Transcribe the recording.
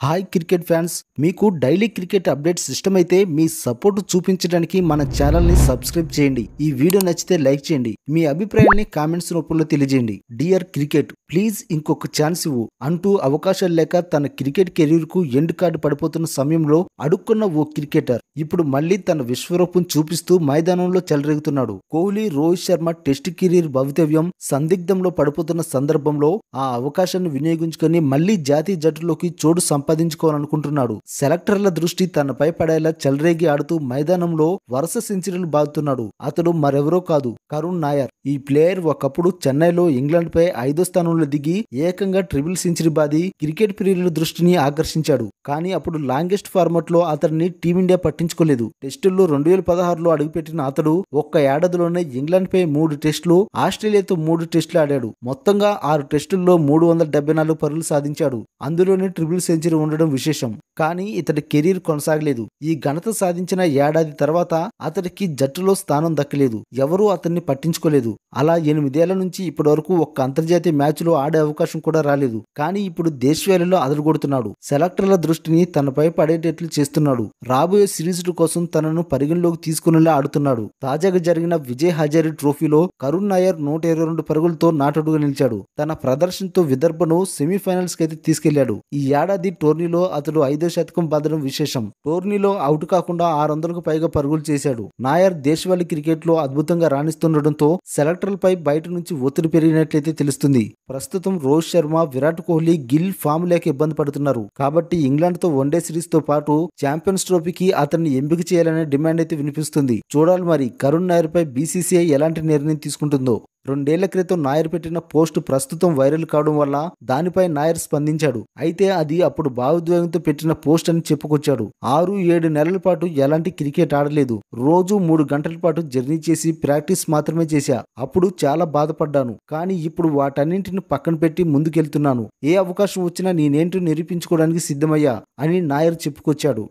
Hi cricket fans, మీకు daily cricket updates ఇష్టమైతే మీ support చూపించడానికి మన ఛానల్ని సబ్స్క్రైబ్ చేయండి. ఈ వీడియో నచ్చితే లైక్ చేయండి. మీ అభిప్రాయాన్ని కామెంట్స్ రూపంలో తెలియజేయండి. డియర్ క్రికెట్, ప్లీజ్ ఇంకొక ఛాన్స్ ఇవ్వు అంటూ అవకాశాలు లేక తన క్రికెట్ కెరీర్కు ఎండ్ కార్డు పడిపోతున్న సమయంలో అడుక్కున్న ఓ క్రికెటర్ ఇప్పుడు మళ్ళీ తన విశ్వరూపం చూపిస్తూ మైదానంలో చెలరేగుతున్నాడు. కోహ్లీ, రోహిత్ శర్మ టెస్ట్ కెరీర్ భవితవ్యం సందిగ్ధంలో పడిపోతున్న సందర్భంలో ఆ అవకాశాన్ని వినియోగించుకొని మళ్లీ జాతీయ జట్టులోకి చోటు సంపాదించుకోవాలనుకుంటున్నాడు. సెలెక్టర్ల దృష్టి తనపై పడేలా చెలరేగి ఆడుతూ మైదానంలో వరుస సెంచరీలు బాదుతున్నాడు. అతడు మరెవరో కాదు, కరుణ్ నాయర్. ఈ ప్లేయర్ ఒకప్పుడు చెన్నైలో ఇంగ్లాండ్ పై 5వ స్థానంలో దిగి ఏకంగా ట్రిపుల్ సెంచరీ బాది క్రికెట్ ప్రియుల దృష్టిని ఆకర్షించాడు. కానీ అప్పుడు లాంగెస్ట్ ఫార్మాట్ లో అతన్ని టీమిండియా పట్టించుకోలేదు. టెస్టుల్లో 2016లో అడుగుపెట్టిన అతడు ఒక్క ఏడాదిలోనే ఇంగ్లాండ్ పై 3 టెస్టులు, ఆస్ట్రేలియాతో 3 టెస్టులు ఆడాడు. మొత్తంగా 6 టెస్టుల్లో 374 పరుగులు సాధించాడు. అందులోనే ట్రిపుల్ సెంచరీ ఉండడం విశేషం. కానీ ఇతడి కెరీర్ కొనసాగలేదు. ఈ ఘనత సాధించిన ఏడాది తర్వాత అతడికి జట్టులో స్థానం దక్కలేదు. ఎవరూ అతన్ని పట్టించుకోలేదు. అలా 8 ఏళ్ల నుంచి ఇప్పటి వరకు ఒక్క అంతర్జాతీయ మ్యాచ్ లో ఆడే అవకాశం కూడా రాలేదు. కానీ ఇప్పుడు దేశవాళీలో అదరగొడుతున్నాడు. సెలెక్టర్ల దృష్టిని తనపై పడేటట్లు చేస్తున్నాడు. రాబోయే సిరీస్ల కోసం తనను పరిగణలోకి తీసుకునేలా ఆడుతున్నాడు. తాజాగా జరిగిన విజయ్ హజారే ట్రోఫీలో కరుణ్ నాయర్ 122 పరుగులతో నాటడుగా నిలిచాడు. తన ప్రదర్శనతో విదర్భను సెమీఫైనల్స్ కి అయితే తీసుకెళ్లాడు. ఈ ఏడాది టోర్నీలో అతడు 5వ శతకం బాదడం విశేషం. టోర్నీలో అవుట్ కాకుండా 600కు పైగా పరుగులు చేశాడు. నాయర్ దేశవాళీ క్రికెట్ లో అద్భుతంగా రాణిస్తుండటంతో సెలెక్టర్లపై బయట నుంచి ఒత్తిడి పెరిగినట్లయితే తెలుస్తుంది. ప్రస్తుతం రోహిత్ శర్మ, విరాట్ కోహ్లీ, గిల్ ఫామ్ లేక ఇబ్బంది పడుతున్నారు. కాబట్టి ఇంగ్లాండ్ తో వన్డే సిరీస్ తో పాటు ఛాంపియన్స్ ట్రోఫీకి అతన్ని ఎంపిక చేయాలనే డిమాండ్ అయితే వినిపిస్తుంది. చూడాలి మరి కరుణ్ నాయర్ పై బీసీసీఐ ఎలాంటి నిర్ణయం తీసుకుంటుందో. 2 ఏళ్ల క్రితం నాయర్ పెట్టిన పోస్ట్ ప్రస్తుతం వైరల్ కావడం వల్ల దానిపై నాయర్ స్పందించాడు. అయితే అది అప్పుడు భావోద్వేగంతో పెట్టిన పోస్ట్ అని చెప్పుకొచ్చాడు. 6-7 నెలల పాటు ఎలాంటి క్రికెట్ ఆడలేదు. రోజు 3 గంటల పాటు జర్నీ చేసి ప్రాక్టీస్ మాత్రమే చేశా. అప్పుడు చాలా బాధపడ్డాను. కానీ ఇప్పుడు వాటన్నింటిని పక్కన పెట్టి ముందుకెళ్తున్నాను. ఏ అవకాశం వచ్చినా నేనేంటో నిరూపించుకోవడానికి సిద్ధమయ్యా అని నాయర్ చెప్పుకొచ్చాడు.